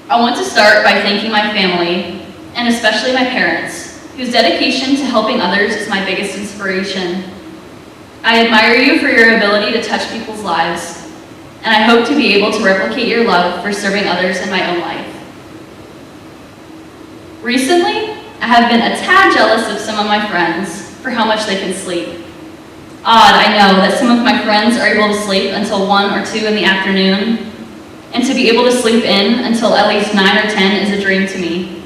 I want to start by thanking my family, and especially my parents, whose dedication to helping others is my biggest inspiration. I admire you for your ability to touch people's lives, and I hope to be able to replicate your love for serving others in my own life. Recently, I have been a tad jealous of some of my friends for how much they can sleep. Odd, I know, that some of my friends are able to sleep until 1 or 2 in the afternoon, and to be able to sleep in until at least 9 or 10 is a dream to me.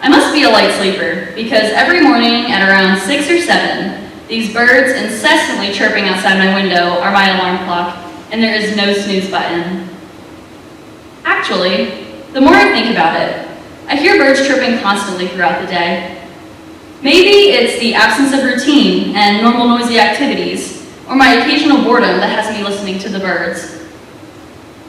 I must be a light sleeper, because every morning at around 6 or 7, these birds incessantly chirping outside my window are my alarm clock, and there is no snooze button. Actually, the more I think about it, I hear birds chirping constantly throughout the day. Maybe it's the absence of routine and normal noisy activities, or my occasional boredom that has me listening to the birds.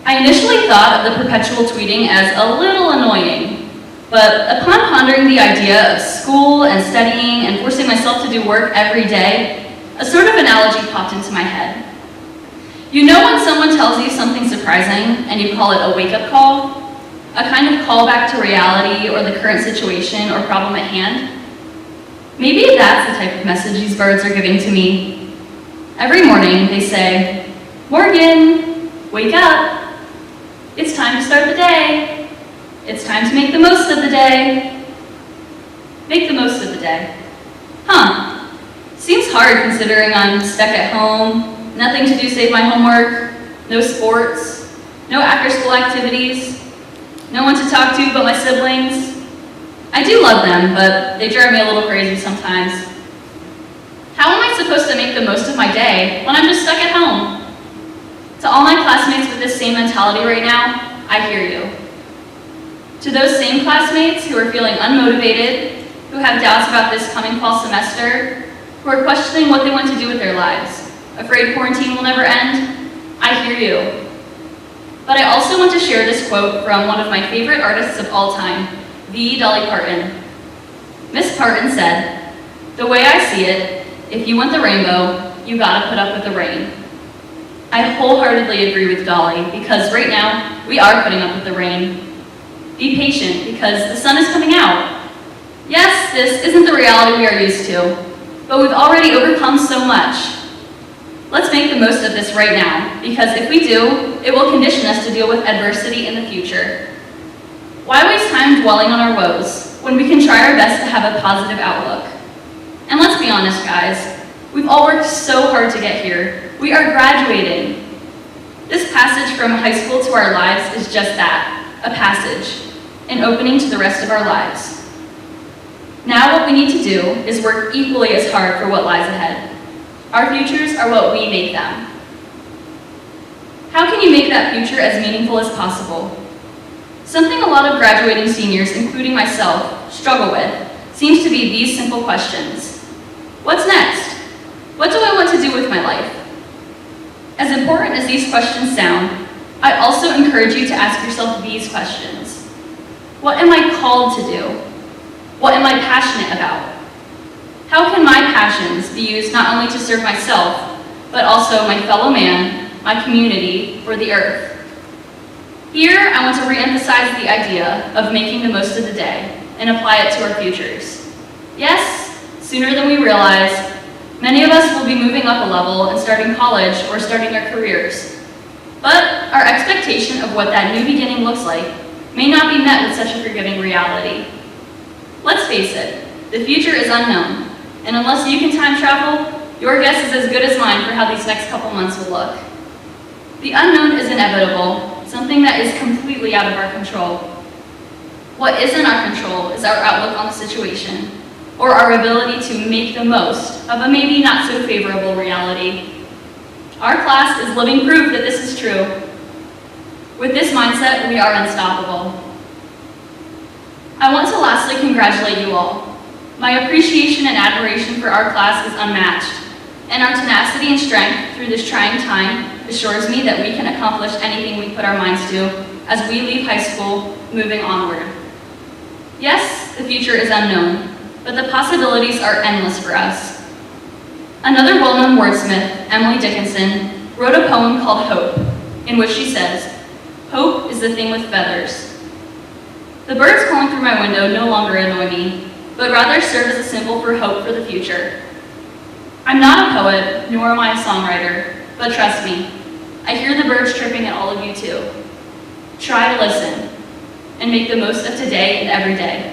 I initially thought of the perpetual tweeting as a little annoying, but upon pondering the idea of school and studying and forcing myself to do work every day, a sort of analogy popped into my head. You know when someone tells you something surprising and you call it a wake-up call? A kind of callback to reality or the current situation or problem at hand? Maybe that's the type of message these birds are giving to me. Every morning they say, "Morgan, wake up. It's time to start the day. It's time to make the most of the day." Make the most of the day. Huh. Seems hard considering I'm stuck at home, nothing to do save my homework, no sports, no after-school activities, no one to talk to but my siblings. I do love them, but they drive me a little crazy sometimes. How am I supposed to make the most of my day when I'm just stuck at home? To all my classmates with this same mentality right now, I hear you. To those same classmates who are feeling unmotivated, who have doubts about this coming fall semester, who are questioning what they want to do with their lives, afraid quarantine will never end, I hear you. But I also want to share this quote from one of my favorite artists of all time, the Dolly Parton. Miss Parton said, "The way I see it, if you want the rainbow, you gotta put up with the rain." I wholeheartedly agree with Dolly, because right now, we are putting up with the rain. Be patient, because the sun is coming out. Yes, this isn't the reality we are used to, but we've already overcome so much. Let's make the most of this right now, because if we do, it will condition us to deal with adversity in the future. Why waste time dwelling on our woes, when we can try our best to have a positive outlook? And let's be honest, guys, we've all worked so hard to get here. We are graduating. This passage from high school to our lives is just that, a passage, an opening to the rest of our lives. Now what we need to do is work equally as hard for what lies ahead. Our futures are what we make them. How can you make that future as meaningful as possible? Something a lot of graduating seniors, including myself, struggle with seems to be these simple questions. What's next? What do I want to do with my life? As important as these questions sound, I also encourage you to ask yourself these questions. What am I called to do? What am I passionate about? How can my passions be used not only to serve myself, but also my fellow man, my community, or the earth? Here, I want to reemphasize the idea of making the most of the day and apply it to our futures. Yes, sooner than we realize, many of us will be moving up a level and starting college or starting our careers. But our expectation of what that new beginning looks like may not be met with such a forgiving reality. Let's face it, the future is unknown, and unless you can time travel, your guess is as good as mine for how these next couple months will look. The unknown is inevitable, something that is completely out of our control. What is in our control is our outlook on the situation, or our ability to make the most of a maybe not so favorable reality. Our class is living proof that this is true. With this mindset, we are unstoppable. I want to lastly congratulate you all. My appreciation and admiration for our class is unmatched, and our tenacity and strength through this trying time assures me that we can accomplish anything we put our minds to as we leave high school, moving onward. Yes, the future is unknown, but the possibilities are endless for us. Another well-known wordsmith, Emily Dickinson, wrote a poem called Hope, in which she says, "Hope is the thing with feathers. The birds calling through my window no longer annoy me, but rather serve as a symbol for hope for the future. I'm not a poet, nor am I a songwriter, but trust me, I hear the birds chirping at all of you too. Try to listen, and make the most of today and every day.